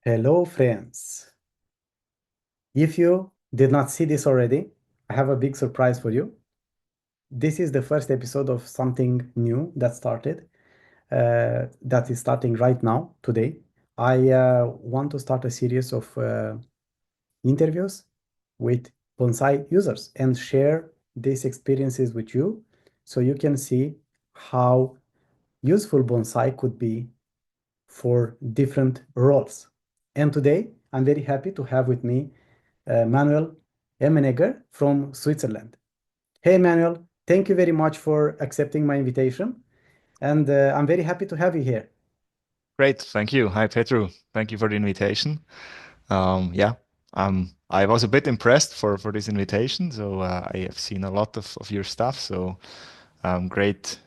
Hello, friends. If you did not see this already, I have a big surprise for you. This is the first episode of something new that started, that is starting right now, today. I want to start a series of interviews with Bonsai users and share these experiences with you so you can see how useful Bonsai could be for different roles. And today, I'm very happy to have with me Manuel Emenegger from Switzerland. Hey, Manuel, thank you very much for accepting my invitation. And I'm very happy to have you here. Great, thank you. Hi, Petru. Thank you for the invitation. Yeah, I was a bit impressed for this invitation. So I have seen a lot of your stuff. So great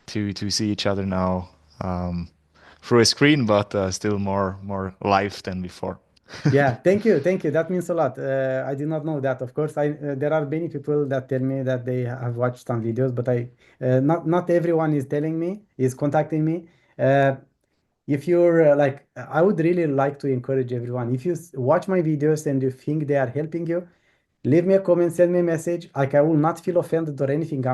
to see each other now through a screen, but still more live than before. Yeah, thank you, thank you. That means a lot. I did not know that. Of course, I there are many people that tell me that they have watched some videos, but I not everyone is telling me, is contacting me. Uh, if you're like, I would really like to encourage everyone. If you watch my videos and you think they are helping you, leave me a comment, send me a message. Like I will not feel offended or anything.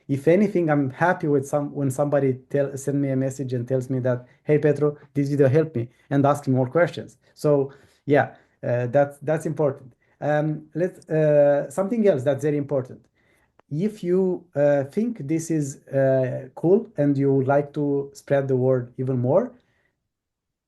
If anything, I'm happy with when somebody send me a message and tells me that, hey Petro, this video helped me, and ask me more questions. So yeah, that's important. Let's something else that's very important. If you think this is cool and you would like to spread the word even more,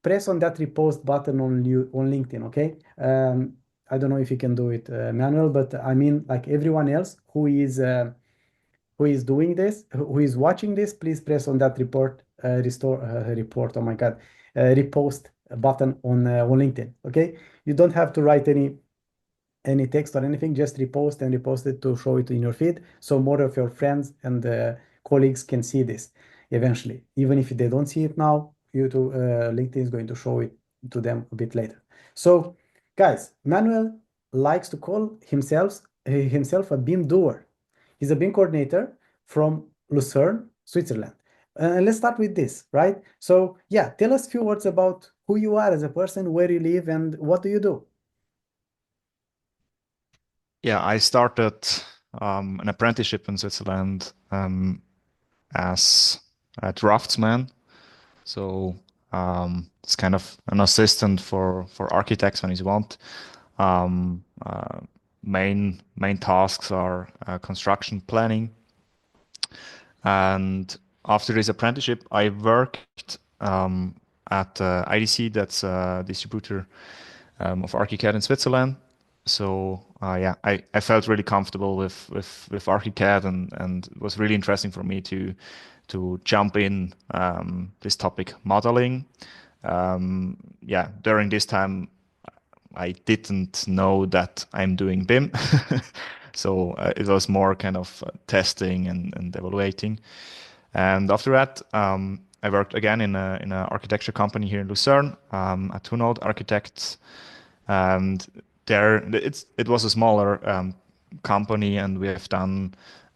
press on that repost button on LinkedIn, okay? I don't know if you can do it manual, but I mean like everyone else who is doing this, who is watching this, please press on that report. Oh my God, repost button on LinkedIn, okay? You don't have to write any text or anything, just repost and repost it to show it in your feed so more of your friends and colleagues can see this eventually. Even if they don't see it now, LinkedIn is going to show it to them a bit later. So, guys, Manuel likes to call himself a BIM doer. He's a BIM coordinator from Lucerne, Switzerland. Let's start with this, right? So, yeah, tell us a few words about who you are as a person, where you live, and what do you do? Yeah, I started an apprenticeship in Switzerland as a draftsman. So it's kind of an assistant for architects when you want. Um, uh, main tasks are construction planning. And after this apprenticeship, I worked at IDC, that's a distributor of ArchiCAD in Switzerland. So yeah, I felt really comfortable with ArchiCAD, and it was really interesting for me to jump in this topic modeling. Yeah, during this time I didn't know that I'm doing BIM. So it was more kind of testing and evaluating. And after that, I worked again in a architecture company here in Lucerne, at Tunald Architects, and there it was a smaller company, and we have done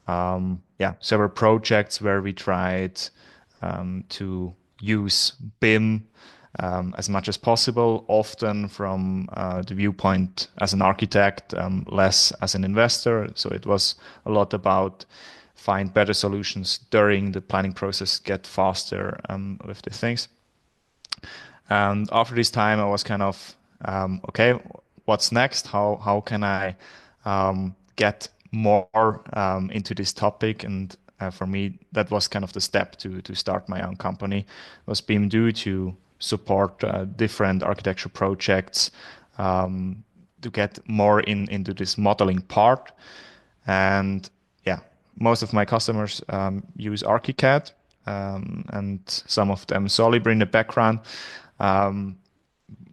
yeah, several projects where we tried to use BIM as much as possible, often from the viewpoint as an architect, less as an investor. So it was a lot about find better solutions during the planning process, get faster with the things. And after this time, I was kind of okay, what's next? How can I get more into this topic? And for me, that was kind of the step to start my own company. Was BIMdo to support different architecture projects to get more into this modeling part. And yeah, most of my customers use ArchiCAD, and some of them Solibri in the background. Um,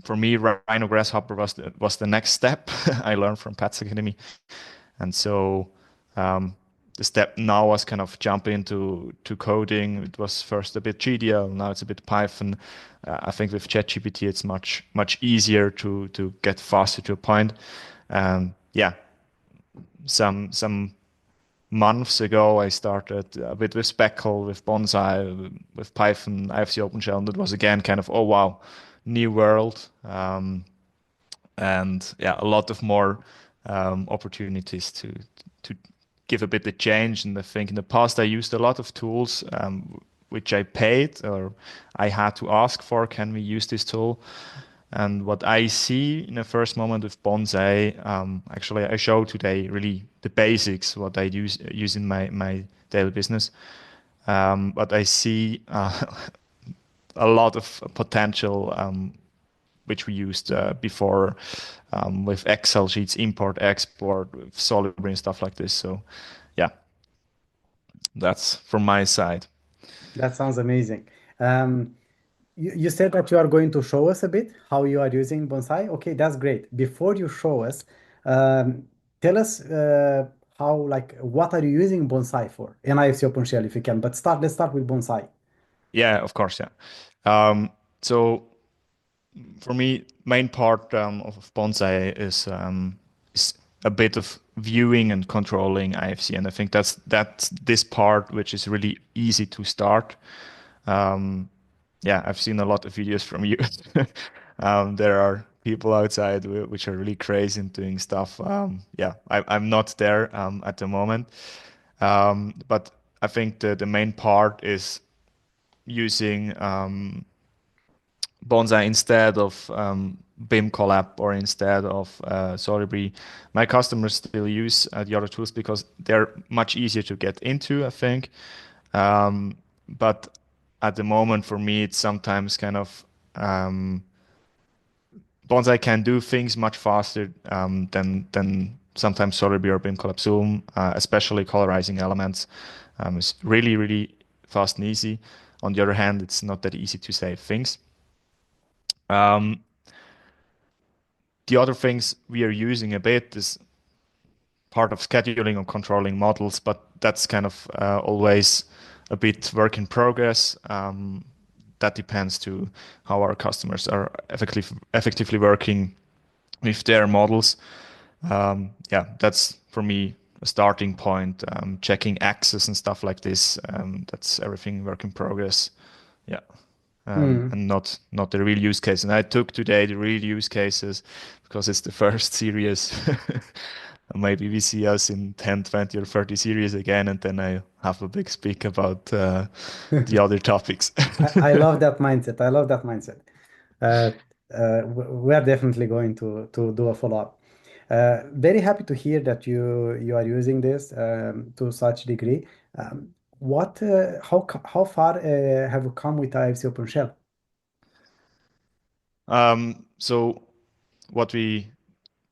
for me, Rhino Grasshopper was the next step I learned from Pat's Academy, and so the step now was kind of jump into to coding. It was first a bit GDL, now it's a bit Python. I think with ChatGPT it's much easier to get faster to a point. Yeah, some months ago, I started a bit with Speckle, with Bonsai, with Python, IFC Open Shell, and that was again kind of, oh wow, new world. And yeah, a lot of more opportunities to give a bit of change. And I think in the past I used a lot of tools which I paid or I had to ask for. Can we use this tool? And what I see in the first moment with Bonsai, actually I show today really the basics what I use in my daily business. But I see a lot of potential which we used before with Excel sheets, import, export, with Solibri and stuff like this. So yeah, that's from my side. That sounds amazing. Um, you said that you are going to show us a bit how you are using Bonsai. Okay, that's great. Before you show us, um, tell us how, like, what are you using Bonsai for? In IFC Open Shell, if you can. But let's start with Bonsai. Yeah, of course, yeah. So for me, main part of Bonsai is a bit of viewing and controlling IFC, and I think that's this part which is really easy to start. Um, yeah, I've seen a lot of videos from you. There are people outside which are really crazy in doing stuff. Yeah, I'm not there at the moment, but I think the main part is using Bonsai instead of BIM Collab or instead of Solibri. My customers still use the other tools because they're much easier to get into, I think. But at the moment, for me, it's sometimes kind of Bonsai can do things much faster than sometimes Solibri or BIM Collab Zoom, especially colorizing elements. It's really fast and easy. On the other hand, it's not that easy to save things. Um, the other things we are using a bit is part of scheduling or controlling models, but that's kind of always a bit work in progress. That depends to how our customers are effectively working with their models. Yeah, that's for me a starting point. Checking access and stuff like this. That's everything work in progress. Yeah. Hmm. And not the real use case. And I took today the real use cases because it's the first series. Maybe we see us in 10, 20, or 30 series again, and then I have a big speak about the other topics. I love that mindset. I love that mindset. Uh, we are definitely going to do a follow-up. Very happy to hear that you are using this to such degree. How far have you come with IFC OpenShell? So what we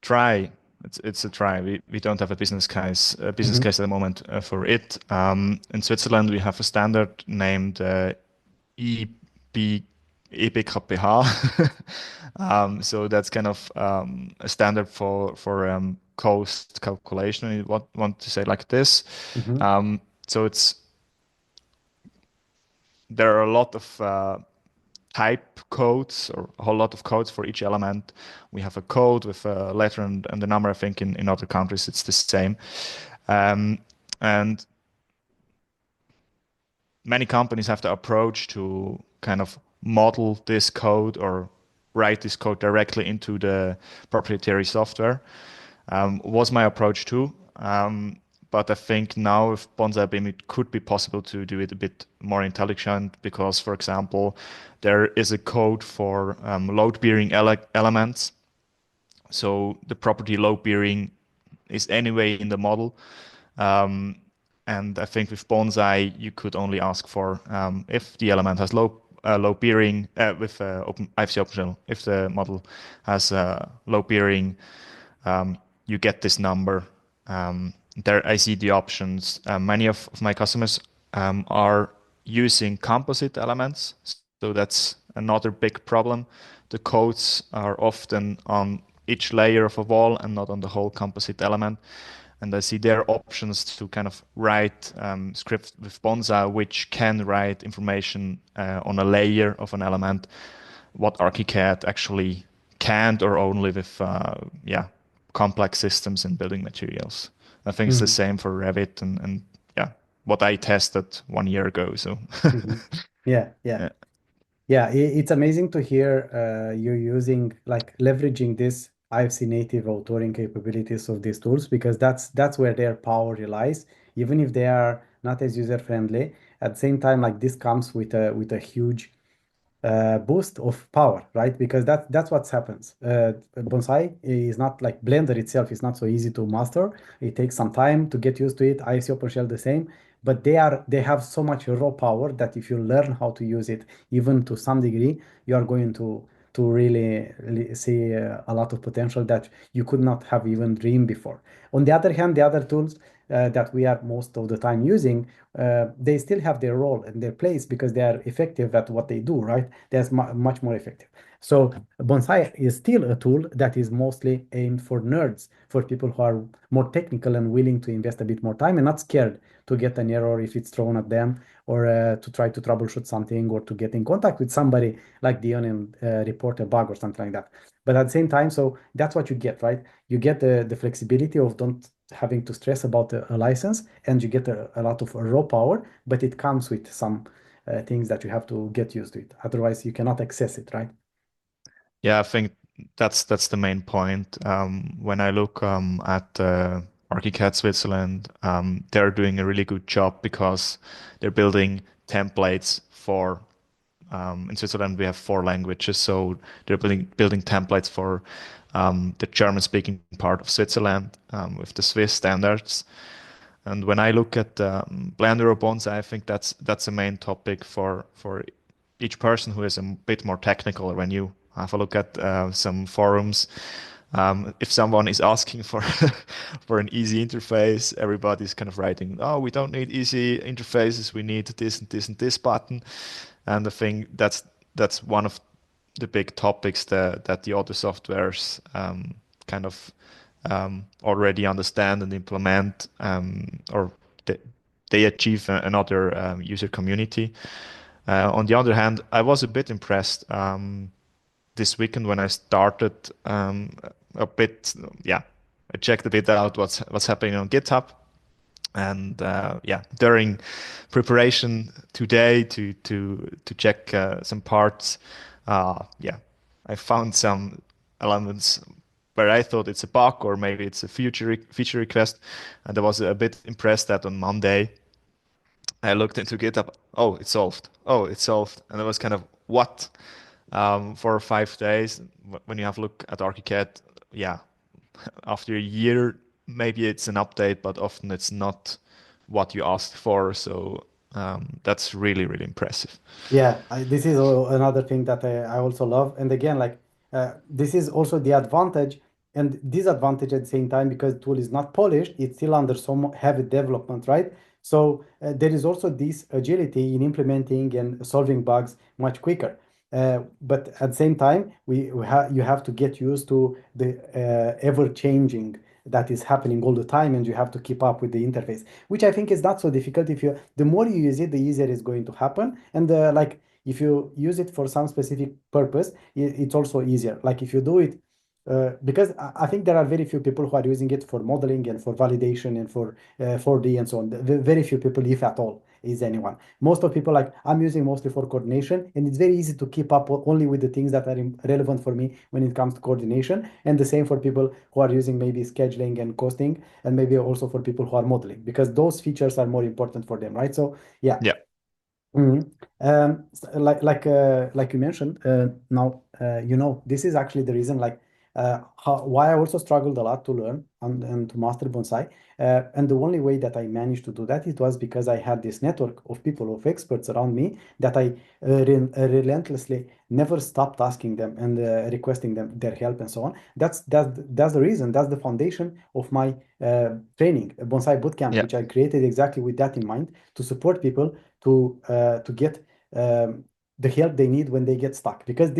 try, it's a try. We don't have a business Hmm. case at the moment for it. In Switzerland, we have a standard named EB, EBKPH. So that's kind of a standard for cost calculation. You want to say like this. Hmm. So it's there are a lot of type codes or a whole lot of codes for each element. We have a code with a letter and a number. I think in other countries it's the same. Um, and many companies have the approach to kind of model this code or write this code directly into the proprietary software. Was my approach too. But I think now with BonsaiBIM, it could be possible to do it a bit more intelligent because, for example, there is a code for load-bearing elements. So the property load-bearing is anyway in the model. Um, and I think with Bonsai, you could only ask for if the element has low bearing with open IFC Open Shell. If the model has low bearing, you get this number. There I see the options. Many of my customers are using composite elements, so that's another big problem. The codes are often on each layer of a wall and not on the whole composite element. And I see there are options to kind of write scripts with Bonsai, which can write information on a layer of an element, what ArchiCAD actually can't, or only with yeah, complex systems and building materials. I think it's the Hmm. same for Revit and yeah, what I tested 1 year ago. So Hmm. Yeah, yeah. yeah. Yeah, it's amazing to hear you using like leveraging this IFC native authoring capabilities of these tools because that's where their power relies, even if they are not as user friendly. At the same time, like this comes with a huge boost of power, right? Because that's what happens. Bonsai is not like Blender itself is not so easy to master. It takes some time to get used to it. IFC Open Shell the same, but they have so much raw power that if you learn how to use it, even to some degree, you are going to really see a lot of potential that you could not have even dreamed before. On the other hand, the other tools that we are most of the time using, they still have their role and their place because they are effective at what they do, right? They're much more effective. So Bonsai is still a tool that is mostly aimed for nerds, for people who are more technical and willing to invest a bit more time and not scared to get an error if it's thrown at them, or to try to troubleshoot something, or to get in contact with somebody like Dion and report a bug or something like that. But at the same time, so that's what you get, right? You get the flexibility of don't having to stress about a license, and you get a lot of raw power, but it comes with some things that you have to get used to it. Otherwise, you cannot access it, right? Yeah, I think that's the main point. When I look at ArchiCAD Switzerland, they're doing a really good job because they're building templates for. In Switzerland, we have four languages, so they're building templates for the German-speaking part of Switzerland with the Swiss standards. And when I look at Blender or Bonsai, I think that's the main topic for each person who is a bit more technical. When you have a look at some forums, if someone is asking for for an easy interface, everybody's kind of writing, "Oh, we don't need easy interfaces. We need this and this and this button." And I think that's one of the big topics that the other softwares kind of already understand and implement, or they achieve another user community. On the other hand, I was a bit impressed this weekend when I started a bit, yeah, I checked a bit out what's happening on GitHub. And yeah, during preparation today to check some parts, yeah, I found some elements where I thought it's a bug or maybe it's a feature request, and I was a bit impressed that on Monday I looked into GitHub. Oh, it's solved. Oh, it's solved, and I was kind of what? For 5 days. When you have a look at ArchiCAD, yeah, after a year, maybe it's an update, but often it's not what you asked for. So that's really, really impressive. Yeah, this is another thing that I also love. And again, like this is also the advantage and disadvantage at the same time because the tool is not polished. It's still under some heavy development, right? So there is also this agility in implementing and solving bugs much quicker. But at the same time, you have to get used to the ever changing that is happening all the time, and you have to keep up with the interface, which I think is not so difficult. If you the more you use it, the easier it's going to happen. And like if you use it for some specific purpose, it's also easier. Like if you do it because I think there are very few people who are using it for modeling and for validation and for 4D and so on. Very few people, if at all, is anyone. Most of people, like I'm using mostly for coordination, and it's very easy to keep up only with the things that are relevant for me when it comes to coordination. And the same for people who are using maybe scheduling and costing, and maybe also for people who are modeling, because those features are more important for them, right? So yeah. Yeah, Mhm. Like you mentioned, now this is actually the reason why I also struggled a lot to learn and to master bonsai. And the only way that I managed to do that, it was because I had this network of people, of experts around me that I relentlessly never stopped asking them and requesting them their help and so on. That's the reason. That's the foundation of my training, bonsai bootcamp, yeah, which I created exactly with that in mind, to support people to get the help they need when they get stuck. Because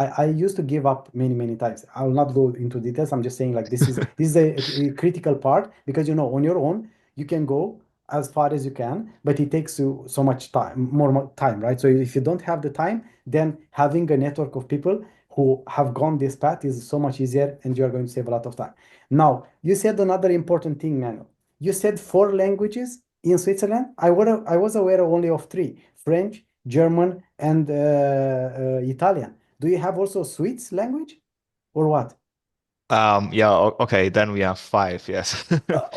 I used to give up many times. I will not go into details. I'm just saying like this is a critical part, because on your own you can go as far as you can, but it takes you so much time, more time, right? So if you don't have the time, then having a network of people who have gone this path is so much easier, and you are going to save a lot of time. Now, you said another important thing, Manuel. You said four languages in Switzerland. I was aware only of three: French, German, and Italian. Do you have also Swiss language or what? Yeah, okay, then we have five, yes.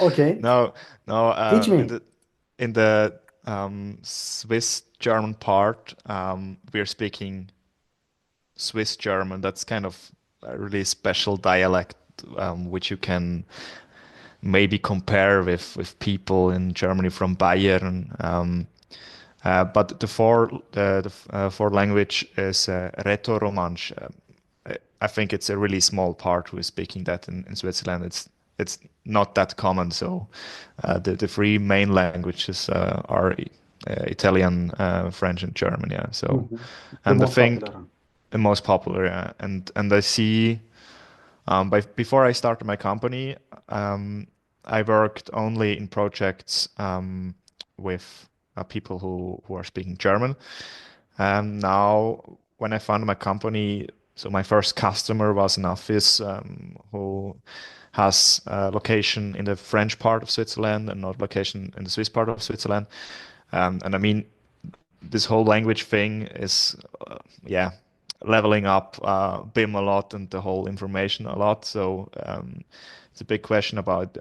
Okay, No, no, teach me. in the Swiss German part, we're speaking Swiss German. That's kind of a really special dialect, which you can maybe compare with people in Germany from Bayern. But the four language is Rätoromansch. I think it's a really small part who is speaking that in Switzerland. It's not that common. So the three main languages are Italian, French, and German. Yeah. So Mhm. The and the most thing popular one. the most popular. Yeah. And I see before I started my company, I worked only in projects with people who are speaking German. Now, when I founded my company, so my first customer was an office who has a location in the French part of Switzerland and not location in the Swiss part of Switzerland. And I mean, this whole language thing is, yeah, leveling up BIM a lot and the whole information a lot. So it's a big question about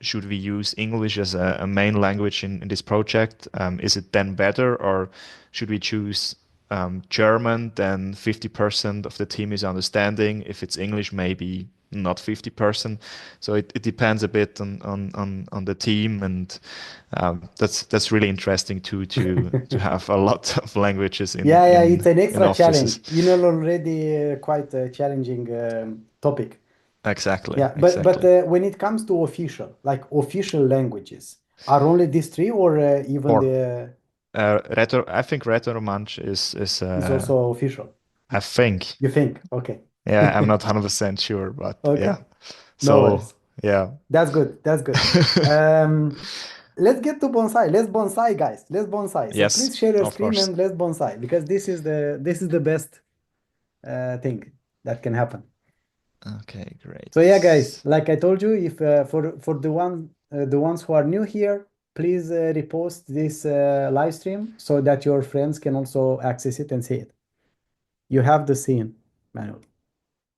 should we use English as a main language in this project? Is it then better, or should we choose German? Then 50% of the team is understanding. If it's English, maybe not 50%. So it depends a bit on the team, and that's really interesting to have a lot of languages Yeah, yeah, it's an in extra offices. challenge. You know, already quite a challenging topic. Exactly, Yeah, but exactly. when it comes to official, like official languages, are only these three, or even Or the I think Rätoromansch is is also official? I think. You think? Okay. Yeah, I'm not 100% sure, but Okay, yeah. no So worries. yeah. That's good. That's good. Let's get to bonsai. Let's bonsai, guys. Let's bonsai. So Yes, please share your of screen course. and let's bonsai because this is the best thing that can happen. Okay, great. So yeah, guys, like I told you, if for the ones who are new here, please repost this live stream so that your friends can also access it and see it. You have the scene, Manuel.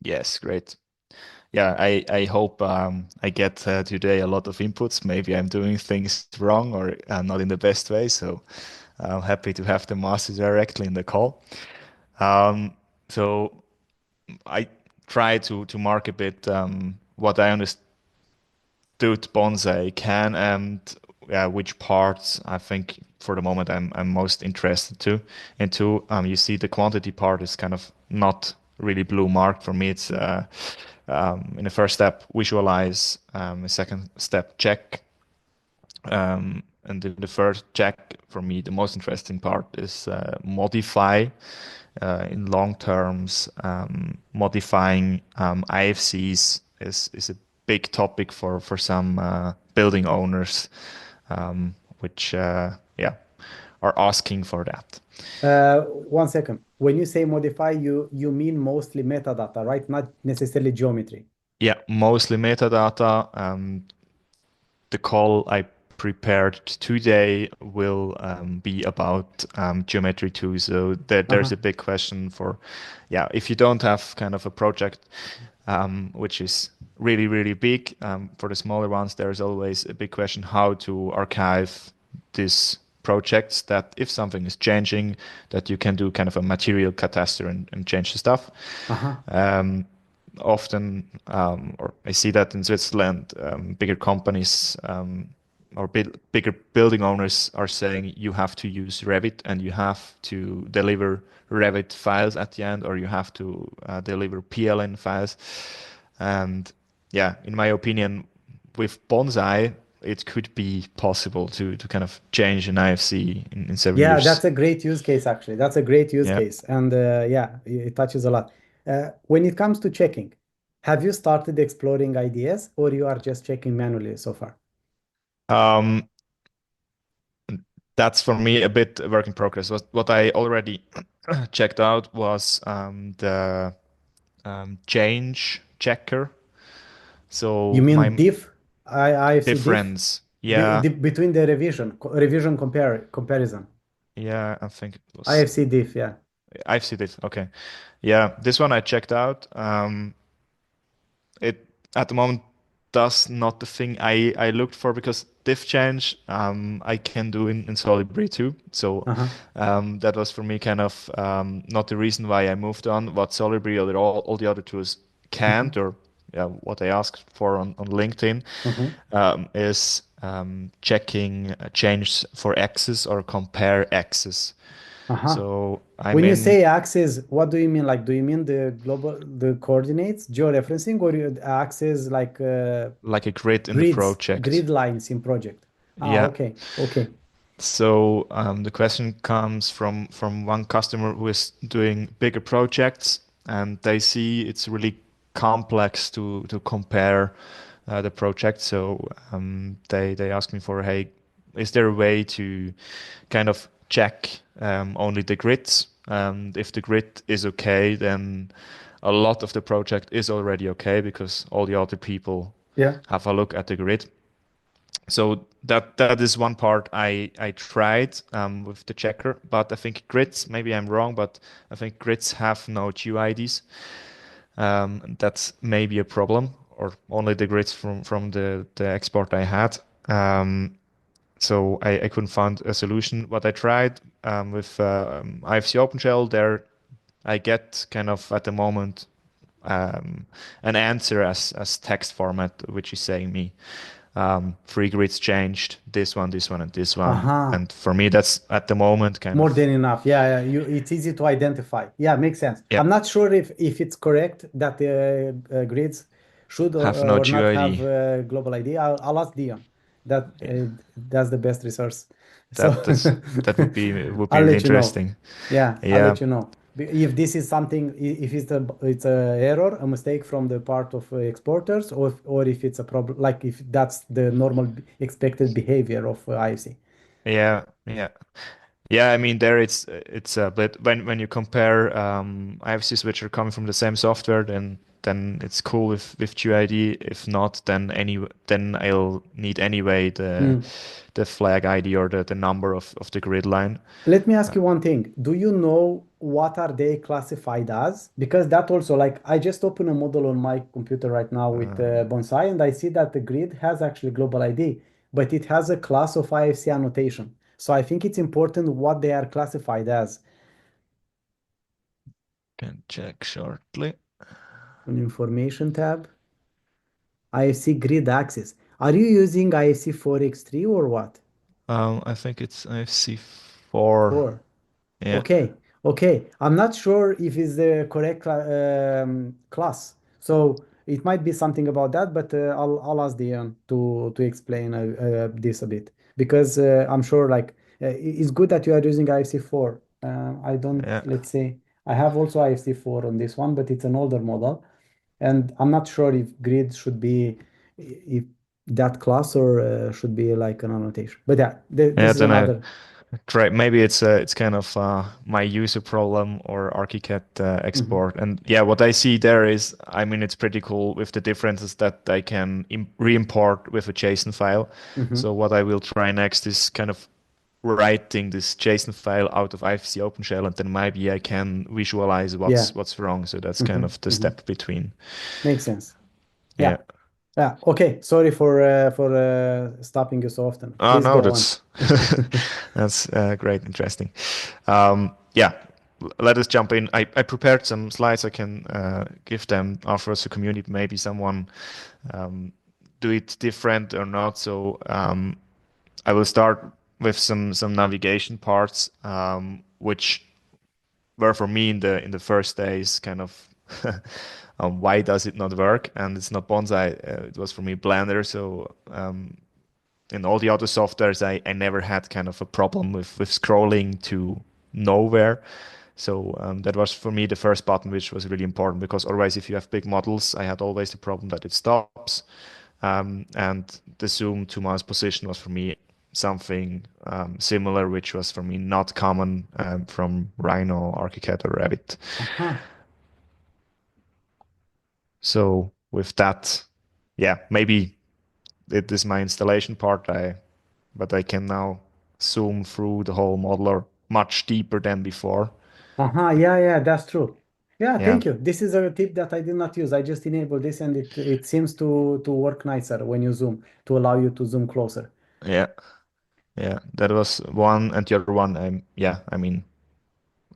Yes, great. Yeah, I hope I get today a lot of inputs. Maybe I'm doing things wrong or not in the best way. So I'm happy to have the master directly in the call. Um, so I try to mark a bit what I understood Bonsai can and which parts I think for the moment I'm most interested into. You see, the quantity part is kind of not really blue marked for me. It's in the first step visualize, the second step check, and the third check for me, the most interesting part is modify. In long terms, modifying IFCs is a big topic for some building owners, which yeah are asking for that. 1 second. When you say modify, you mean mostly metadata, right? Not necessarily geometry. Yeah, mostly metadata. The call I prepared today will be about geometry too. So there's Uh-huh. a big question for, yeah, if you don't have kind of a project which is really, really big, for the smaller ones, there's always a big question how to archive these projects that if something is changing, that you can do kind of a material catastrophe and change the stuff. Uh-huh. Often, or I see that in Switzerland, bigger companies or bigger building owners are saying you have to use Revit and you have to deliver Revit files at the end, or you have to deliver PLN files. And yeah, in my opinion, with Bonsai, it could be possible to kind of change an IFC in 7 years. Yeah, that's a great use case, actually. That's a great use Yeah. case. And yeah, it touches a lot. When it comes to checking, have you started exploring ideas or you are just checking manually so far? Um, that's for me a bit a work in progress. What I already checked out was the change checker. You So mean my diff, IFC diff, difference, yeah, between the revision compare comparison. Yeah, I think it was IFC diff, yeah. I've seen it. Okay. Yeah, this one I checked out. It at the moment does not the thing I looked for because diff change I can do in Solibri too. So Uh-huh. that was for me kind of not the reason why I moved on. What Solibri or all the other tools Mm-hmm. can't or yeah, what I asked for on LinkedIn Mm-hmm. is checking change for axis or compare axis. Uh-huh. So I'm When you in say axis, what do you mean? Like, do you mean the coordinates, georeferencing, or you axis like like a grid in the grids, project. grid lines in project? Ah, Yeah. okay, okay. So the question comes from one customer who is doing bigger projects, and they see it's really complex to compare the project. So they ask me for, hey, is there a way to kind of check only the grids? And if the grid is okay, then a lot of the project is already okay because all the other people Yeah. have a look at the grid. So that is one part I tried with the checker, but I think grids, maybe I'm wrong, but I think grids have no GUIDs. That's maybe a problem, or only the grids from the export I had. So I couldn't find a solution. What I tried with IFC Open Shell, there I get kind of at the moment an answer as text format, which is saying me three grids changed, this one, and this one. Uh-huh. And for me, that's at the moment kind More of, than enough. Yeah, yeah. It's easy to identify. Yeah, makes sense. yeah, I'm not sure if it's correct that the grids should have no or not have GUID. global ID. I'll ask Dion. That Yeah, that's the best resource. So that would be I'll really let you know. interesting. Yeah, I'll Yeah, let you know. If this is something, if it's a error, a mistake from the part of exporters, or if it's a problem, like if that's the normal expected behavior of IFC. yeah. Yeah, I mean there it's but when you compare IFCs which are coming from the same software, then it's cool with GUID. If not, then I'll need anyway the flag ID or the number of the grid line. Let me ask you one thing. Do you know what are they classified as? Because that also, like, I just open a model on my computer right now with Um, Bonsai, and I see that the grid has actually global ID, but it has a class of IFC annotation. So I think it's important what they are classified as. can check shortly. An information tab, IFC grid axis. Are you using IFC 4x3 or what? I think it's IFC4. 4. Yeah, Okay, okay. I'm not sure if it's the correct class, so it might be something about that. But I'll ask Dion to explain this a bit because I'm sure like it's good that you are using IFC4. I don't. yeah, Let's say I have also IFC4 on this one, but it's an older model, and I'm not sure if grid should be if that class or should be like an annotation. But yeah, yeah. this is Then I another. try. Maybe it's kind of my user problem or ArchiCAD Mhm, export. And yeah, what I see there is, I mean, it's pretty cool with the differences that I can re-import with a JSON file. mhm. So what I will try next is kind of writing this JSON file out of IFC OpenShell, and then maybe I can visualize Yeah. what's wrong. So that's kind Hmm. of the Hmm. step between. Makes sense. Yeah. Yeah. Yeah. Okay. Sorry for stopping you so often. Oh Please no, go on. that's that's great, interesting. Yeah, let us jump in. I prepared some slides. I can give them afterwards to community. Maybe someone um, do it different or not. So I will start with some navigation parts, which were for me in the first days kind of why does it not work? And it's not Bonsai. It was for me Blender. So in all the other softwares, I never had kind of a problem with scrolling to nowhere. So that was for me the first button, which was really important because otherwise, if you have big models, I had always the problem that it stops. And the zoom to mouse position was for me something similar, which was for me not common from Rhino, ArchiCAD, or Revit. Uh-huh. So with that, yeah, maybe it is my installation part. But I can now zoom through the whole modeler much deeper than before. Uh-huh, yeah, yeah, that's true. Yeah, Yeah, thank you. This is a tip that I did not use. I just enabled this and it seems to work nicer when you zoom, to allow you to zoom closer. yeah, yeah. That was one, and the other one, yeah, I mean,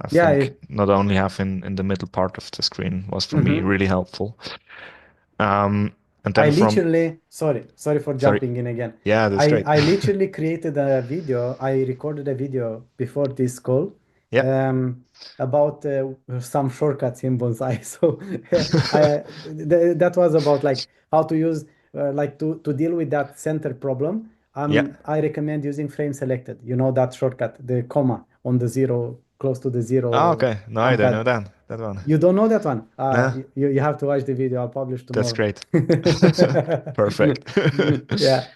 I Yeah, think not only having in the middle part of the screen was for me mhm. really helpful. And I then from, literally, sorry for sorry, jumping in again. yeah, that's great. I literally created a video. I recorded a video before this call, Yeah. um, about some shortcuts in Bonsai. So that was about like how to use like to deal with that center problem. Yeah. I recommend using frame selected. You know that shortcut, the comma on the zero, close to the Oh, zero okay. No, I don't know numpad. that one. You don't know that one? No, You have to watch the video. I'll publish that's tomorrow. great. Perfect. Yeah.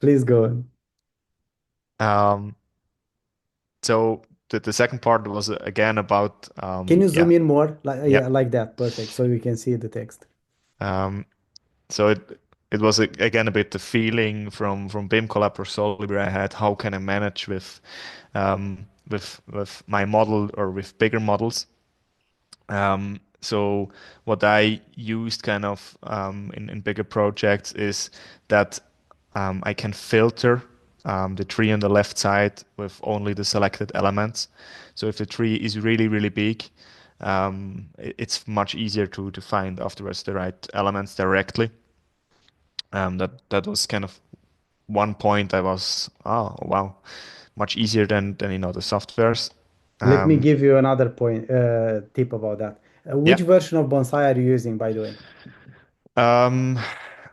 Please go on. Um, so the second part was again about Can you yeah, zoom in more? Like yeah. yeah, like that. Perfect. So we can see the text. Um, so it was again a bit the feeling from BIM Collab or Solibri I had. How can I manage with my model or with bigger models? So what I used kind of in bigger projects is that I can filter the tree on the left side with only the selected elements. So if the tree is really, really big, it's much easier to find afterwards the right elements directly. That was kind of one point I was, oh wow, much easier than in other softwares. Let me Um, give you another point tip about that. Which yeah. version of Bonsai are you using, by the way? Um,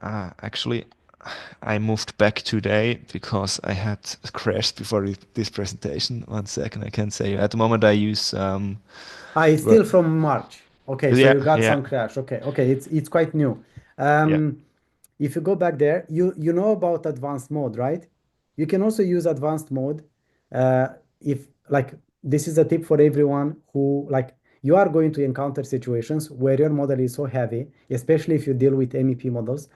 actually, I moved back today because I had crashed before this presentation. One second, I can say. At the moment, I use It's ver- still from March. Okay, so yeah, you got yeah, some crash. Okay, okay, it's quite new. yeah. Um, if you go back there, you know about advanced mode, right? You can also use advanced mode. Uh, if like this is a tip for everyone who like you are going to encounter situations where your model is so heavy, especially if you deal with MEP models,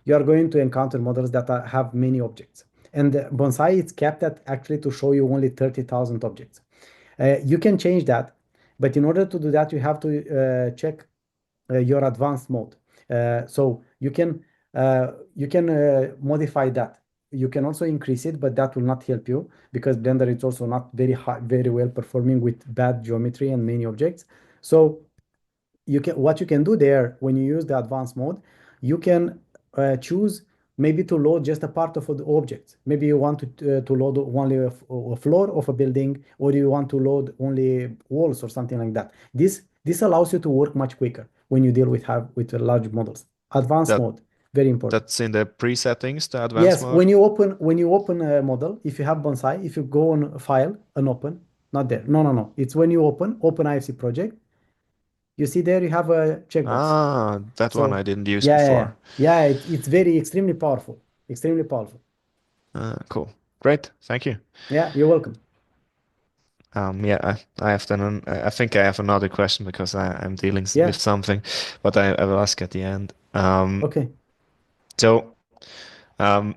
you are going to encounter models that have many objects. And Bonsai is capped at actually to show you only 30,000 objects. You can change that, but in order to do that, you have to check your advanced mode. So you can modify that. You can also increase it, but that will not help you because Blender is also not very well performing with bad geometry and many objects. So you can what you can do there when you use the advanced mode, you can choose maybe to load just a part of the object. Maybe you want to load only a floor of a building, or you want to load only walls or something like that. This allows you to work much quicker when you deal with large models. Advanced That mode, very important. that's in the pre-settings, the advanced Yes, mode. when you open a model, if you have Bonsai, if you go on File and Open, not there. No, no, no. It's when you open IFC project. You see there you have a checkbox. Ah, that one I So didn't use yeah, yeah, yeah. before. Yeah, it's very extremely powerful. Extremely powerful. Cool, great, thank you. Yeah, you're welcome. Yeah, I have done. I think I have another question because I'm dealing with Yeah, something, but I will ask at the end. okay. So. Um,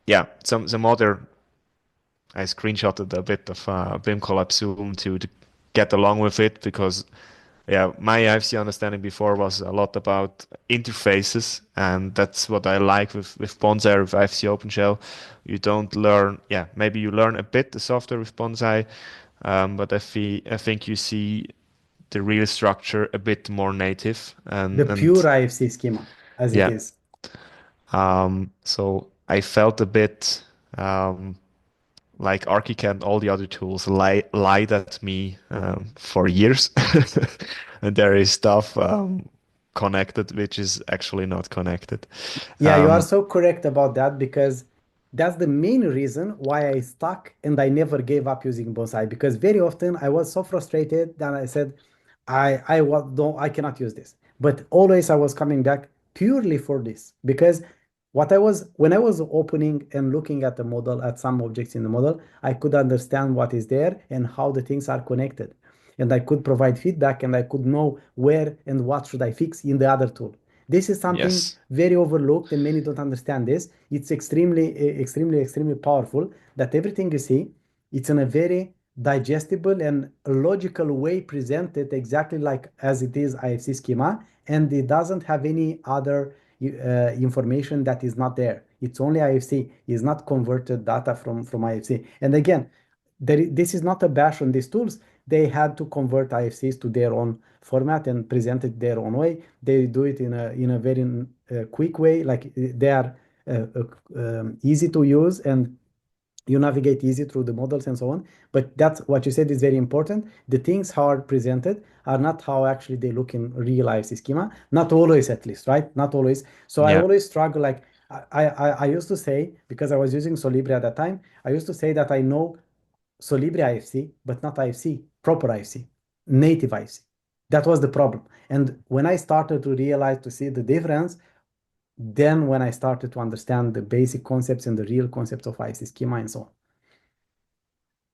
yeah, some other I screenshotted a bit of BIM Collab Zoom to get along with it because yeah, my IFC understanding before was a lot about interfaces, and that's what I like with Bonsai with IFC Open Shell. You don't learn, yeah, maybe you learn a bit the software with Bonsai, but I think you see the real structure a bit more native, The and pure IFC schema as it yeah, is. so I felt a bit. Like ArchiCAD and all the other tools lied at me for years. And there is stuff connected which is actually not connected. Yeah, you are Um, so correct about that because that's the main reason why I stuck and I never gave up using Bonsai because very often I was so frustrated that I said, don't I cannot use this. But always I was coming back purely for this because what I was when I was opening and looking at the model at some objects in the model, I could understand what is there and how the things are connected. And I could provide feedback and I could know where and what should I fix in the other tool. This is something yes, very overlooked and many don't understand this. It's extremely powerful that everything you see, it's in a very digestible and logical way presented exactly like as it is IFC schema, and it doesn't have any other information that is not there. It's only IFC. It's not converted data from IFC. And again, this is not a bash on these tools. They had to convert IFCs to their own format and present it their own way. They do it in a very quick way, like they are easy to use and you navigate easy through the models and so on. But that's what you said is very important. The things how are presented are not how actually they look in real IFC schema. Not always, at least, right? Not always. So I Yeah. always struggle. Like I used to say, because I was using Solibri at that time, I used to say that I know Solibri IFC, but not IFC, proper IFC, native IFC. That was the problem. And when I started to realize, to see the difference, then when I started to understand the basic concepts and the real concepts of IC schema and so on.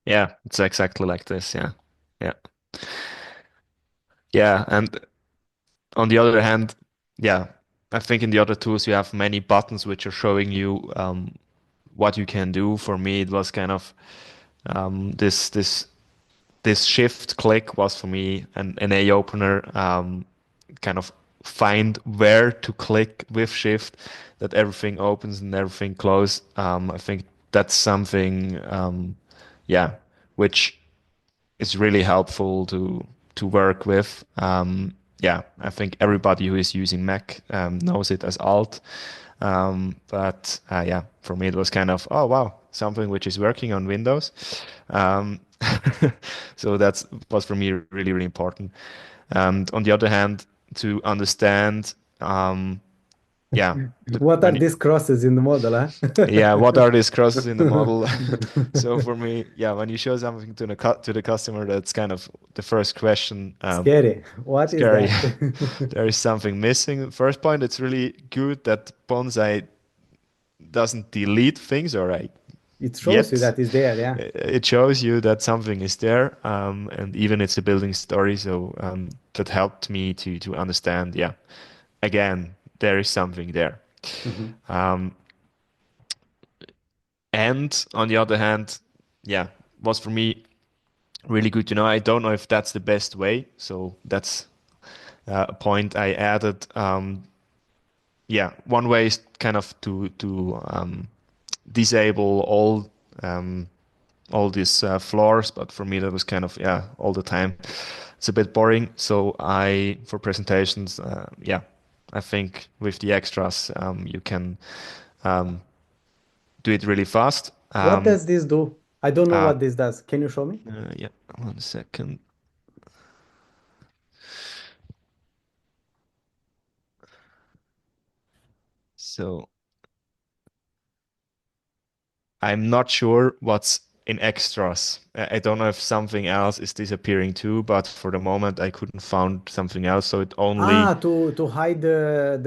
Yeah, it's exactly like this. Yeah. Yeah. Yeah. And on the other hand, yeah, I think in the other tools you have many buttons which are showing you what you can do. For me, it was kind of this shift click was for me an eye opener. Kind of find where to click with shift that everything opens and everything closes. I think that's something, yeah, which is really helpful to work with. Yeah, I think everybody who is using Mac knows it as Alt. But yeah, for me it was kind of, oh wow, something which is working on Windows. Um, so that's was for me really, really important. And on the other hand, to understand, yeah, What are when you, these crosses in the model, huh? yeah, what are these crosses in the model? So for me, yeah, when you show something to the customer, that's kind of the first question. Scary. What is Scary. that? There is something missing. First point, it's really good that Bonsai doesn't delete things, or I It shows you yet. that is there, yeah. It shows you that something is there, and even it's a building story. So that helped me to understand. Yeah, again, there is something there. Mhm. Um, and on the other hand, yeah, was for me really good to know. I don't know if that's the best way. So that's a point I added. Yeah, one way is kind of to disable um, all these floors, but for me that was kind of yeah all the time. It's a bit boring. So I for presentations, yeah, I think with the extras you can um, do it really fast. What does this do? I don't know Uh, what this does. Can you show me? yeah, 1 second. So I'm not sure what's in extras. I don't know if something else is disappearing too, but for the moment I couldn't find something else. So it only Ah, to hide the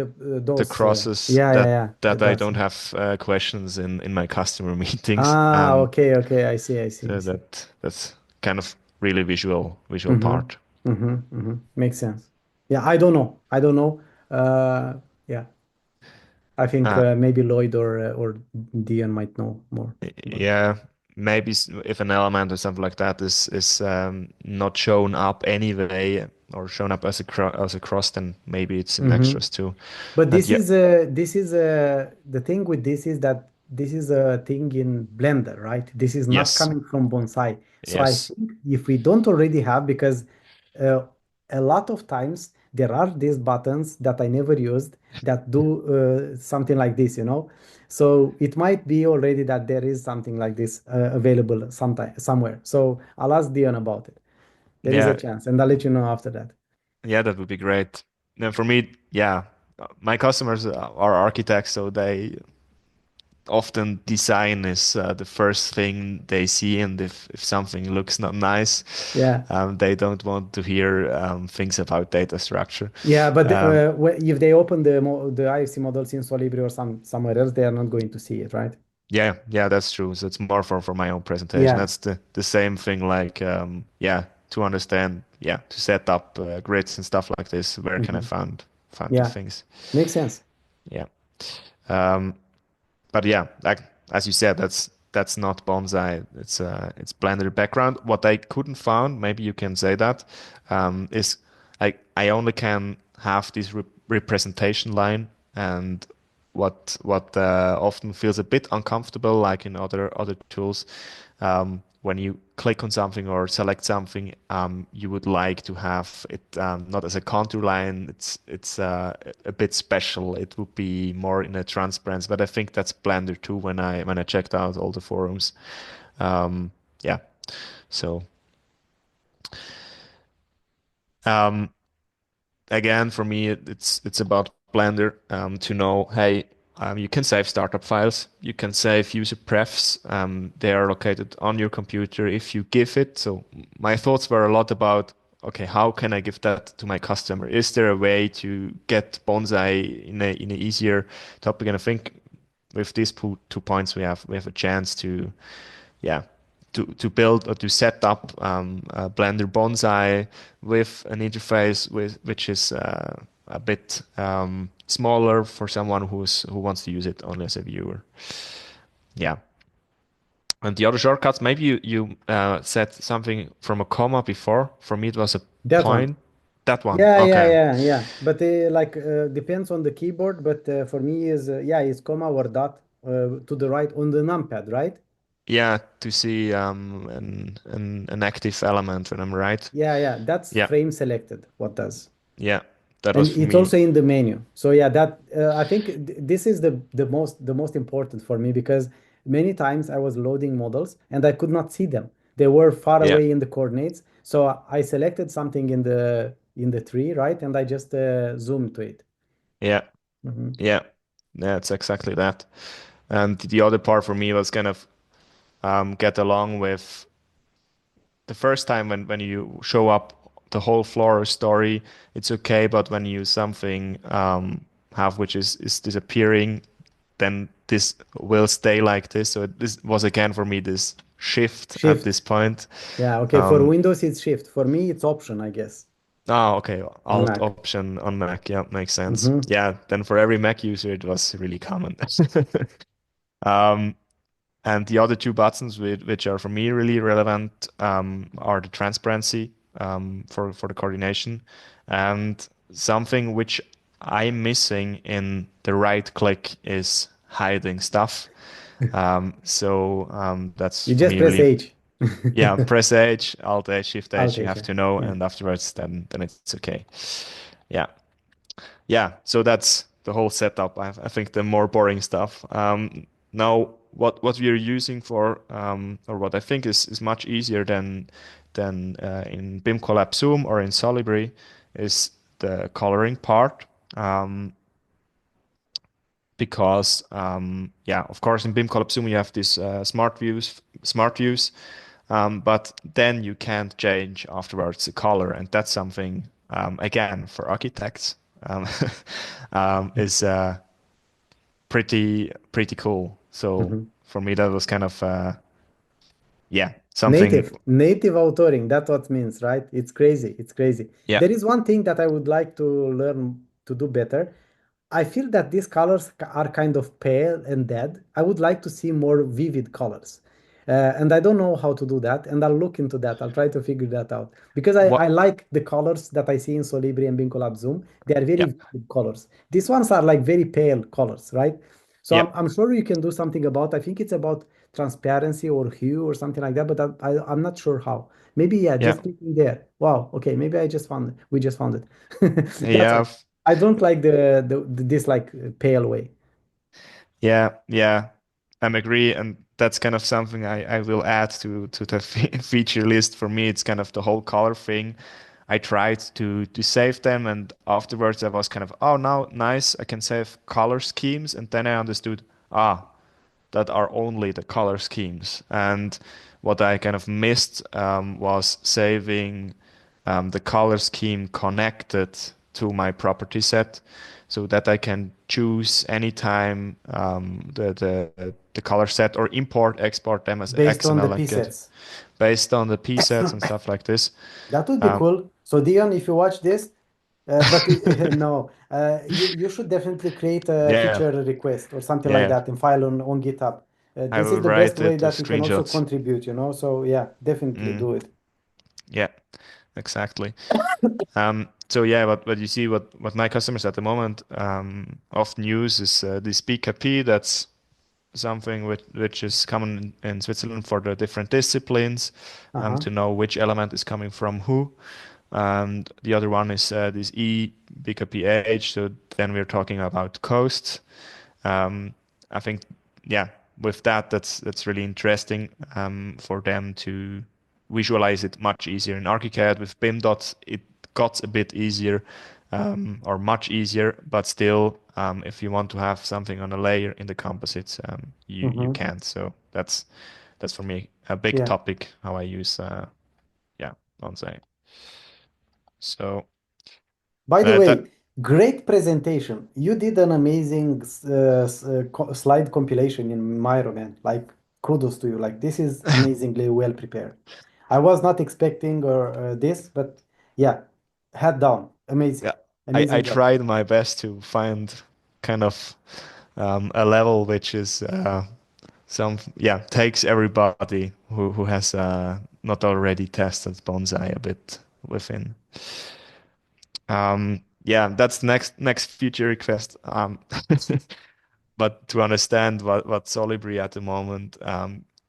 the those. crosses Yeah, yeah, that yeah. that I That's. don't have questions in my customer meetings. Ah, okay, okay. I see, I see, I So see. that's kind of really visual Mm-hmm. part. Mm-hmm. Mm-hmm. Makes sense. Yeah, I don't know. I don't know. Yeah, I think Uh, maybe Lloyd or Dion might know more. But yeah, maybe if an element or something like that is not shown up anyway or shown up as as a cross, then maybe it's in hmm extras too. But And yeah, this is the thing with this is that this is a thing in Blender, right? This is not yes, coming from Bonsai. So I yes, think if we don't already have, because uh, a lot of times there are these buttons that I never used that do something like this, you know. So it might be already that there is something like this available sometime somewhere. So I'll ask Dion about it. There is a yeah, chance, and I'll let you know after that. yeah, that would be great. And for me, yeah, my customers are architects, so they often design is the first thing they see, and if something looks not nice, Yeah. they don't want to hear things about data structure. Yeah, but Um, if they open the IFC models in Solibri or somewhere else, they are not going to see it, right? yeah, yeah, that's true. So it's more for my own presentation. Yeah. That's the same thing. Like yeah, to understand, yeah, to set up grids and stuff like this. Where can I hmm find the Yeah. things? Makes sense. Yeah. Um, but yeah, like as you said, that's not Bonsai. It's Blender background. What I couldn't found, maybe you can say that, is I only can have this representation line, and what often feels a bit uncomfortable, like in other tools, when you click on something or select something, you would like to have it not as a contour line. It's a bit special. It would be more in a transparency, but I think that's Blender too when I checked out all the forums. Um, yeah. So um, again, for me, it's about Blender to know, hey, you can save startup files, you can save user prefs. They are located on your computer if you give it. So my thoughts were a lot about, okay, how can I give that to my customer? Is there a way to get Bonsai in a easier topic? And I think with these two points, we have a chance to, yeah, to build or to set up a Blender Bonsai with an interface which is a bit smaller for someone who wants to use it only as a viewer. Yeah. And the other shortcuts, maybe you said something from a comma before. For me, it was a That one. point. That one. Yeah, yeah, Okay. yeah, yeah. But like depends on the keyboard. But for me is yeah, is comma or dot to the right on the numpad, right? Yeah, to see an active element when I'm right. Yeah, yeah. That's Yeah. frame selected. What does? Yeah. That And was for it's me. also in the menu. So yeah, that I think this is the most important for me because many times I was loading models and I could not see them. They were far Yeah. away in the coordinates. So I selected something in the tree, right? And I just zoomed to it. Yeah. Mhm. Yeah. Yeah, it's exactly that. And the other part for me was kind of get along with the first time when you show up the whole floor story, it's okay, but when you something have which is disappearing, then this will stay like this. So this was again for me this shift at Shift. this point. Yeah, okay. For Um, Windows, it's shift. For me, it's option, I guess, okay, on Alt Mac. option on Mac. Yeah, makes sense. Hmm. Yeah, then for every Mac user, it was really common. Um, And the other two buttons, which are for me really relevant, are the transparency for the coordination, and something which I'm missing in the right click is hiding stuff. That's You for just me press really, H. yeah, press H, Alt H, Shift Alt H, you H. have Yeah. to know, Yeah. and afterwards then it's okay. Yeah. Yeah, so that's the whole setup. I think the more boring stuff. Now, what we are using for, or what I think is much easier than in BIM Collab Zoom or in Solibri, is the coloring part. Because yeah, of course, in BIM Collab Zoom you have these smart views, but then you can't change afterwards the color, and that's something again for architects um, is pretty cool. So Mhm. for me, that was kind of yeah something. Native authoring, that's what it means, right? It's crazy. It's crazy. Yeah, There is one thing that I would like to learn to do better. I feel that these colors are kind of pale and dead. I would like to see more vivid colors. And I don't know how to do that. And I'll look into that. I'll try to figure that out. Because I what? like the colors that I see in Solibri and Bincolab Zoom. They are very Yeah, vivid colors. These ones are like very pale colors, right? So yeah, I'm sure you can do something about, I think it's about transparency or hue or something like that, but I'm not sure how. Maybe, yeah, yeah, just clicking there. Wow. Okay. Maybe I just found it. We just found it. That's yeah. all. I don't like this like pale way. Yeah, I agree, and that's kind of something I will add to the feature list. For me, it's kind of the whole color thing. I tried to save them, and afterwards I was kind of, oh, now nice, I can save color schemes, and then I understood, that are only the color schemes. And what I kind of missed was saving the color scheme connected to my property set so that I can choose anytime the color set or import, export them as Based on the XML and get presets. based on the P sets and stuff like this. That would be Um, cool. So Dion, if you watch this, but no, you should definitely create a yeah, feature request or something like yeah, that and file on GitHub. I This will is the best write way it with that you can also screenshots. contribute, you know? So yeah, definitely Mm, do it. yeah, exactly. So yeah, what you see, what my customers at the moment often use is this BKP. That's something which is common in Switzerland for the different disciplines, Uh-huh. to know which element is coming from who. And the other one is this E BKPH. So then we're talking about coasts. Um, I think, yeah, with that, that's really interesting for them to visualize it much easier. In ArchiCAD with BIM dots, it got a bit easier, or much easier, but still, if you want to have something on a layer in the composites, you Mm-hmm. can't. So that's for me a big Yeah. topic how I use yeah, Bonsai. So By the that way, great presentation. You did an amazing slide compilation in Miro, man. Like, kudos to you. Like, this is amazingly well prepared. I was not expecting this, but yeah, head down. Amazing. yeah, I Amazing job. tried my best to find kind of a level which is some yeah takes everybody who has not already tested Bonsai a bit within. Yeah, that's next future request. But to understand what Solibri at the moment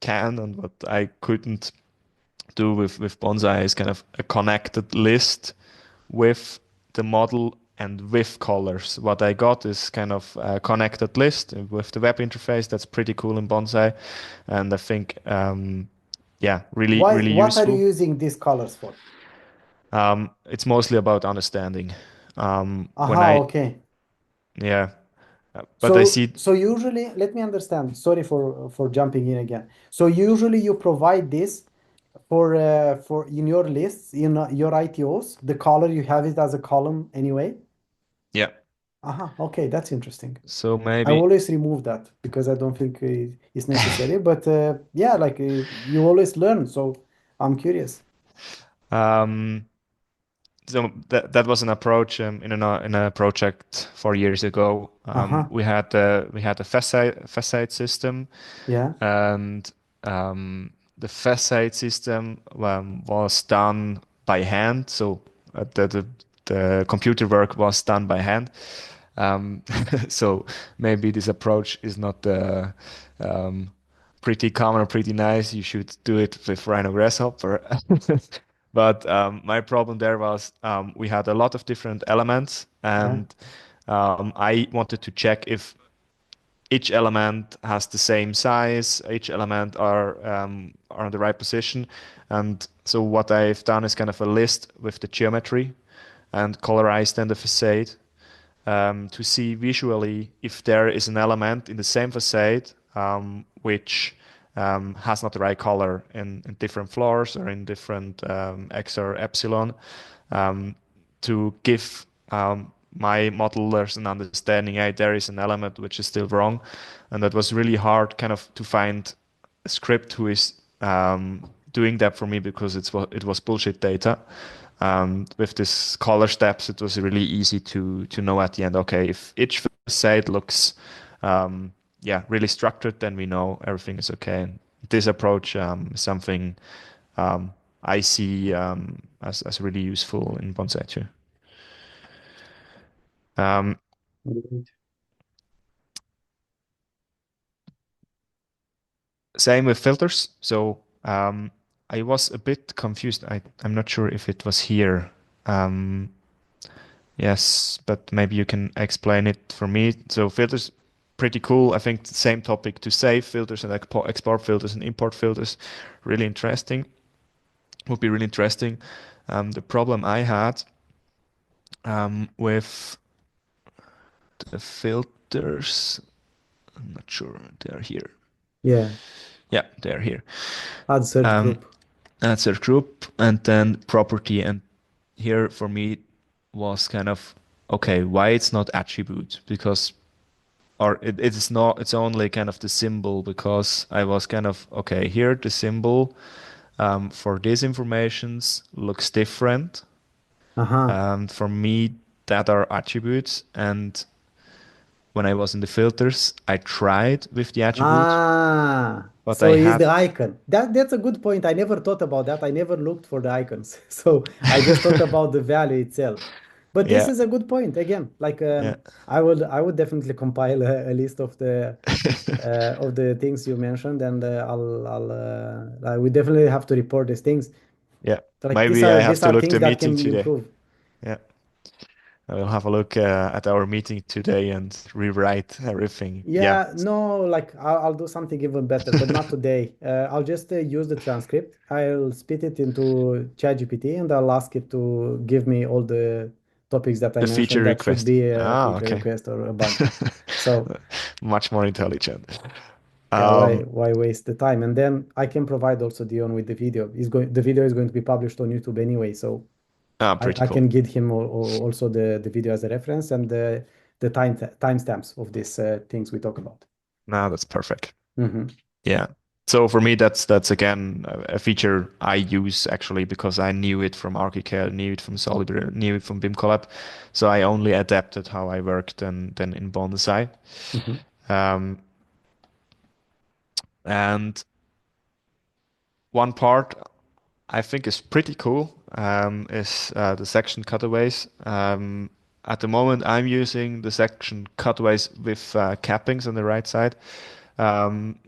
can and what I couldn't do with Bonsai is kind of a connected list with the model and with colors. What I got is kind of a connected list with the web interface. That's pretty cool in Bonsai, and I think yeah, really What are you useful. using these colors for? It's mostly about understanding. When Aha, I okay. yeah, but I So, see so usually, let me understand. Sorry for jumping in again. So usually you provide this for in your lists, in your ITOs, the color you have it as a column anyway. yeah. Aha, okay, that's interesting. So I maybe always remove that because I don't think it's necessary. But yeah, like you always learn, so I'm curious. um, so that was an approach in a project 4 years ago. Aha, We had a facade system, yeah, and the facade system was done by hand. So the computer work was done by hand. Um, so maybe this approach is not um, pretty common or pretty nice. You should do it with Rhino Grasshopper. But my problem there was we had a lot of different elements, yeah, and I wanted to check if each element has the same size, each element are in the right position. And so what I've done is kind of a list with the geometry and colorized then the facade to see visually if there is an element in the same facade which has not the right color in different floors or in different X or epsilon um, to give my modelers an understanding, hey, there is an element which is still wrong. And that was really hard kind of to find a script who is doing that for me because it was bullshit data. With this color steps, it was really easy to know at the end, okay, if each facade looks yeah, really structured, then we know everything is okay. And this approach is something um, I see as really useful in Bonsai too. Um, great. Same with filters. So I was a bit confused. I'm not sure if it was here. Um, yes, but maybe you can explain it for me. So filters, pretty cool. I think the same topic to save filters and export filters and import filters, really interesting. Would be really interesting. The problem I had with the filters, I'm not sure they're here. Yeah, Yeah, they're here. add search Um, group. that's a group, and then property. And here for me was kind of okay, why it's not attribute because or it is not it's only kind of the symbol because I was kind of okay here the symbol for these informations looks different Aha, for me that are attributes and when I was in the filters, I tried with the attribute, Ah, but so I is had, the icon. That's a good point. I never thought about that. I never looked for the icons. So I just thought about the value itself. But this yeah, is a good point. Again, like yeah. I would definitely compile a list of the things you mentioned, and I would definitely have to report these things. Yeah, Like these maybe I are have these to are look things the that meeting can today. improve. Yeah, I will have a look at our meeting today and rewrite everything. Yeah, Yeah, no, like I'll do something even better, but not today. I'll just use the transcript. I'll spit it into ChatGPT and I'll ask it to give me all the topics that I the feature mentioned that should request. be a Ah, feature okay. request or a bug. So Much more intelligent. yeah, why Um, why waste the time? And then I can provide also Dion with the video. The video is going to be published on YouTube anyway, so Pretty I can cool. give him also the video as a reference and the timestamps of these things we talk about. Now that's perfect. Hmm. Yeah. So for me, that's again a feature I use actually because I knew it from ArchiCAD, knew it from Solibri, knew it from BIM Collab. So I only adapted how I worked then in Bonsai. Hmm. Um, and one part I think is pretty cool is the section cutaways. At the moment, I'm using the section cutaways with cappings on the right side. Um,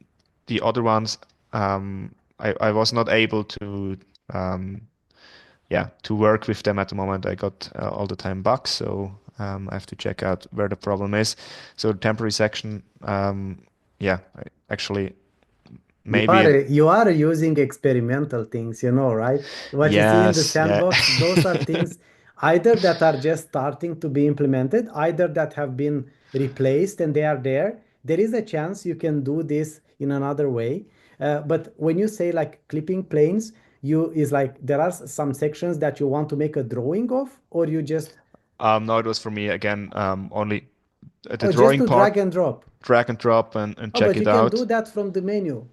the other ones, I was not able to, um, yeah, to work with them at the moment. I got all the time bugs, so I have to check out where the problem is. So the temporary section, yeah, actually You maybe are it, you are using experimental things, right? What you see in the yes, yeah. sandbox, those are things either that are just starting to be implemented, either that have been replaced and they are there. There is a chance you can do this in another way. But when you say like clipping planes, you is like there are some sections that you want to make a drawing of, or you just No, it was for me again, only the oh just drawing to drag part, and drop. drag and drop and Oh, check but you it can do out. that from the menu,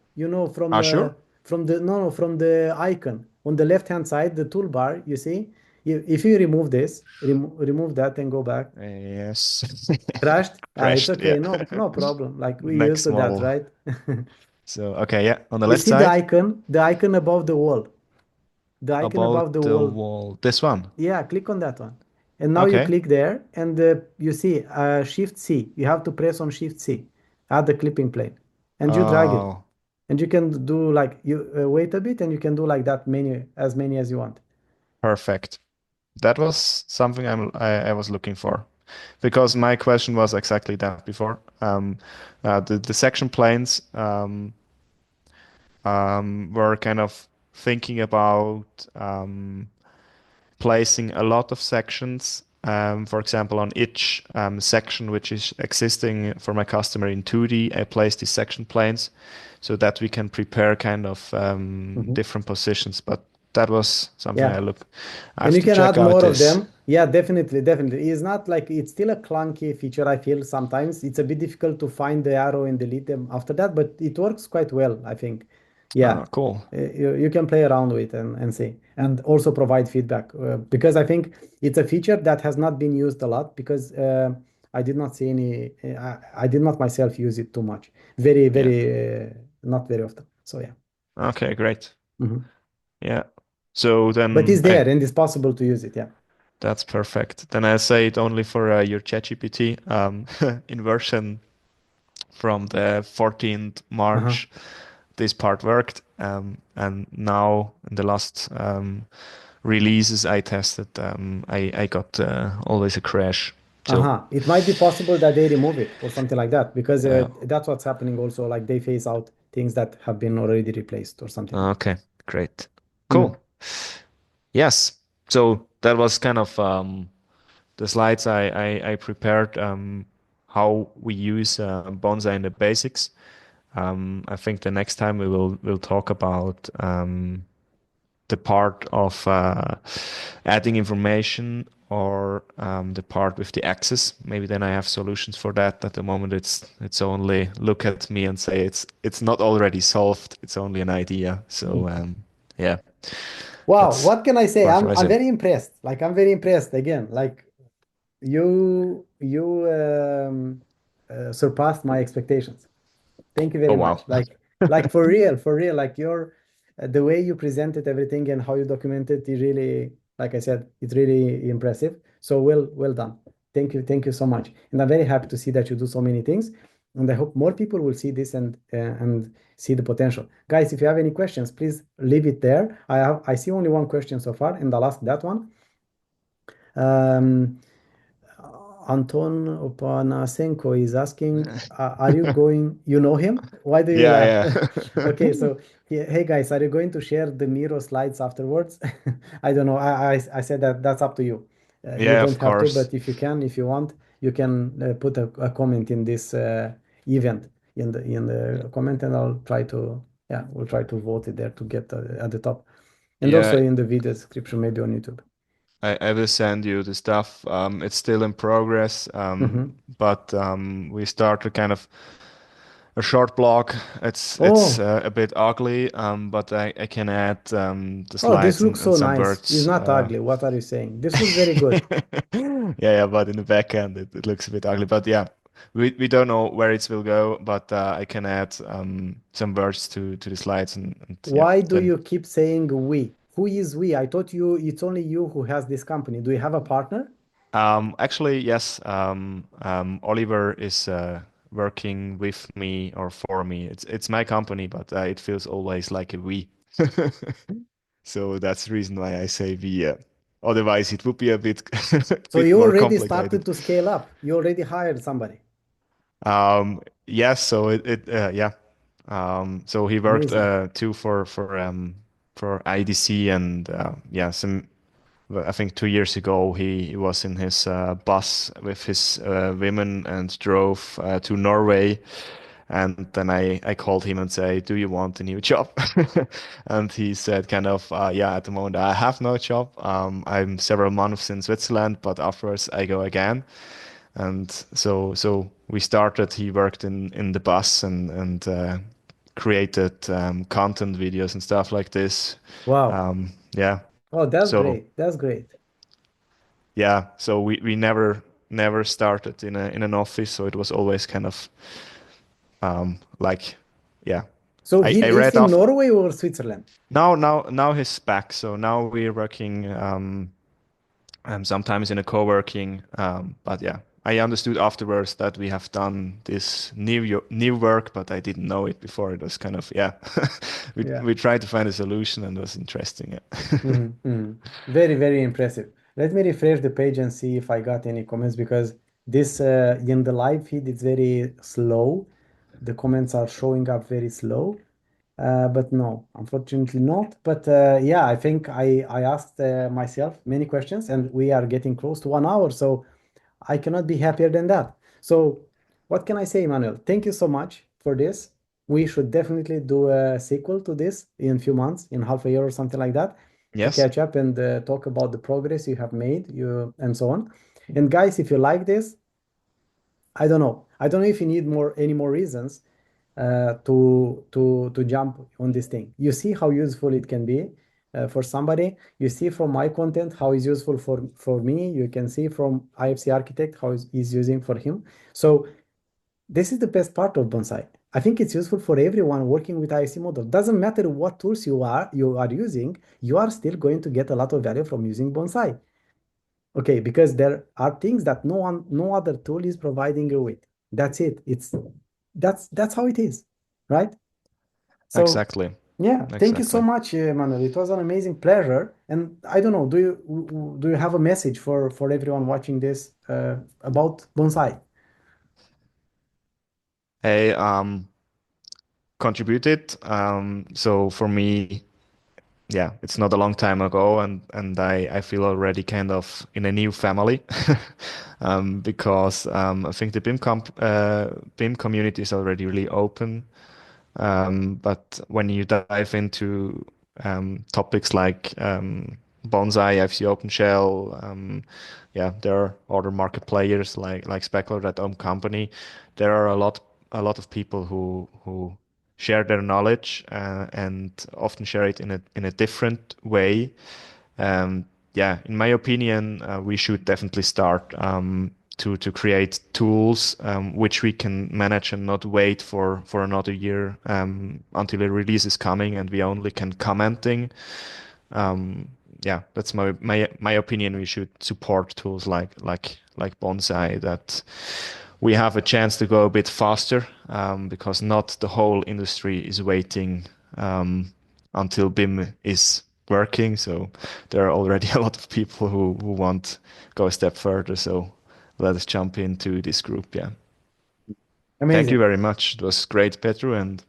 Ah, sure. from the no, no, from the icon on the left-hand side, the toolbar, you see? If you remove this, remove that and go back. Yes. Crashed? It's Crashed, yeah. okay. No problem. Like we used Next to that, model. right? So, okay, yeah, on the You left see side, the icon above the wall. The icon above about the the wall. wall. This one. Yeah, click on that one. And now you Okay. click there and you see Shift C. You have to press on Shift C. Add the clipping plane. And you drag it. Oh, And you can do like you wait a bit and you can do like that many as you want. perfect. That was something I was looking for. Because my question was exactly that before. The section planes were kind of thinking about placing a lot of sections. For example, on each section which is existing for my customer in 2D, I place these section planes so that we can prepare kind of Mhm. different positions. But that was something Yeah. I And have you to can check add out more of this. them. Yeah, definitely, definitely. It's not like it's still a clunky feature, I feel sometimes. It's a bit difficult to find the arrow and delete them after that, but it works quite well, I think. Yeah. Oh, cool. You can play around with and see. And also provide feedback because I think it's a feature that has not been used a lot because I did not see any, I did not myself use it too much. Very, Yeah. very, not very often. So yeah. Okay, great. Mhm. Yeah. So But then it's there and it's possible to use it. Yeah. that's perfect. Then I say it only for your ChatGPT in version from the 14th Uh-huh. March. This part worked, and now in the last releases I tested, I got always a crash. So Uh-huh. It might be possible that they remove it or something like that because uh, that's what's happening also. Like they phase out things that have been already replaced or something like that. okay, great, Mm. cool. Yes. So that was kind of the slides I prepared. How we use Bonsai in the basics. I think the next time we'll talk about the part of adding information or the part with the access. Maybe then I have solutions for that. At the moment, it's only look at me and say it's not already solved. It's only an idea. So yeah, Wow, that's what can I say? I'm paraphrasing. very impressed. Like I'm very impressed again. Like you surpassed my expectations. Thank you Oh very much. wow. Like for real, like your the way you presented everything and how you documented it really, like I said, it's really impressive. So well done. Thank you so much. And I'm very happy to see that you do so many things. And I hope more people will see this and see the potential. Guys, if you have any questions, please leave it there. I see only one question so far, and I'll ask that one. Um, Anton Opanasenko is asking, are you going, you know him? Why do you laugh? Yeah, Okay, yeah. so hey guys, are you going to share the Miro slides afterwards? I don't know. I said that that's up to you. You Yeah, don't of have to, course. but if you can, if you want, you can put a comment in this event in the comment, and I'll try to yeah, we'll try to vote it there to get at the top, and also Yeah, in the video description, maybe on YouTube. I will send you the stuff. It's still in progress, Hmm. but we started kind of a short blog. It's Oh. a bit ugly, but I can add the Oh, this slides looks and so some nice. It's words. not ugly. What are you saying? This looks very good. Yeah, but in the back end it looks a bit ugly. But yeah, we don't know where it will go, but I can add some words to the slides and yeah, Why do then you keep saying we? Who is we? I thought you it's only you who has this company. Do you have a partner? actually yes, Oliver is working with me or for me. It's my company, but it feels always like a we. So that's the reason why I say we. Otherwise, it would be a bit So bit you more already complicated. started to scale up. You already hired somebody. Yes, so yeah. So he worked Amazing. too for IDC and yeah, some I think 2 years ago he was in his bus with his women and drove to Norway. And then I called him and say, "Do you want a new job?" And he said, kind of, "Yeah, at the moment I have no job. I'm several months in Switzerland, but afterwards I go again." And so we started. He worked in the bus and created content videos and stuff like this. Wow. Yeah. Oh, that's So great. That's great. yeah. So we never started in an office. So it was always kind of like yeah. So I he I lives read in off. Norway or Switzerland? Now he's back. So now we're working sometimes in a co-working. But yeah, I understood afterwards that we have done this new work, but I didn't know it before. It was kind of yeah, we Yeah. we tried to find a solution and it was interesting. Yeah. Very, very impressive. Let me refresh the page and see if I got any comments because this in the live feed it's very slow. The comments are showing up very slow. But no, unfortunately not. But yeah, I think I asked myself many questions, and we are getting close to 1 hour, so I cannot be happier than that. So, what can I say, Emmanuel? Thank you so much for this. We should definitely do a sequel to this in a few months, in half a year or something like that, to Yes. catch up and talk about the progress you have made, you and so on. And guys, if you like this, I don't know. I don't know if you need any more reasons to jump on this thing. You see how useful it can be for somebody. You see from my content how it's useful for me. You can see from IFC Architect how it's using for him. So this is the best part of Bonsai. I think it's useful for everyone working with IFC model. Doesn't matter what tools you are using, you are still going to get a lot of value from using Bonsai. Okay, because there are things that no other tool is providing you with. That's it. That's how it is, right? So Exactly. yeah, thank you so Exactly. much, Manuel. It was an amazing pleasure. And I don't know, do you have a message for everyone watching this about bonsai? Hey, contributed. So for me, yeah, it's not a long time ago, and I feel already kind of in a new family, because I think the BIM community is already really open. But when you dive into topics like Bonsai, IFC Open Shell, yeah, there are other market players like Speckler that own company. There are a lot of people who share their knowledge and often share it in a different way. Yeah, in my opinion, we should definitely start. to create tools which we can manage and not wait for another year until a release is coming and we only can commenting. Yeah, that's my opinion. We should support tools like Bonsai that we have a chance to go a bit faster because not the whole industry is waiting until BIM is working. So there are already a lot of people who want go a step further. So let us jump into this group. Yeah. Thank you Amazing. very much. It was great, Petru, and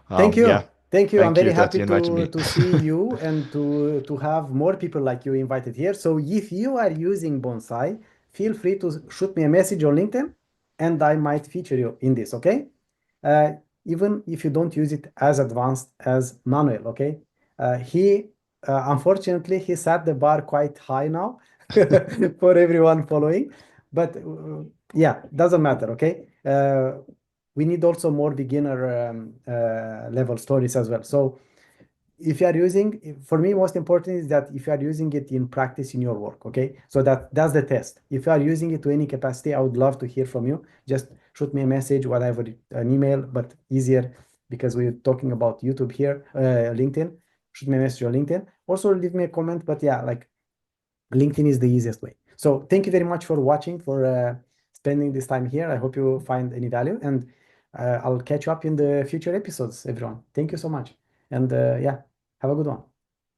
Thank yeah, you. Thank you. I'm thank very you that happy you invited to me. see you and to have more people like you invited here. So if you are using Bonsai, feel free to shoot me a message on LinkedIn and I might feature you in this, okay? Uh, Even if you don't use it as advanced as Manuel, okay? He unfortunately he set the bar quite high now for everyone following, but yeah, doesn't matter, okay? We need also more beginner level stories as well. So if you are using, for me, most important is that if you are using it in practice in your work, okay? So that's the test. If you are using it to any capacity, I would love to hear from you. Just shoot me a message, whatever, an email, but easier because we're talking about YouTube here, LinkedIn. Shoot me a message on LinkedIn. Also leave me a comment, but yeah, like LinkedIn is the easiest way. So thank you very much for watching, for spending this time here. I hope you find any value, and I'll catch you up in the future episodes, everyone. Thank you so much. And yeah, have a good one.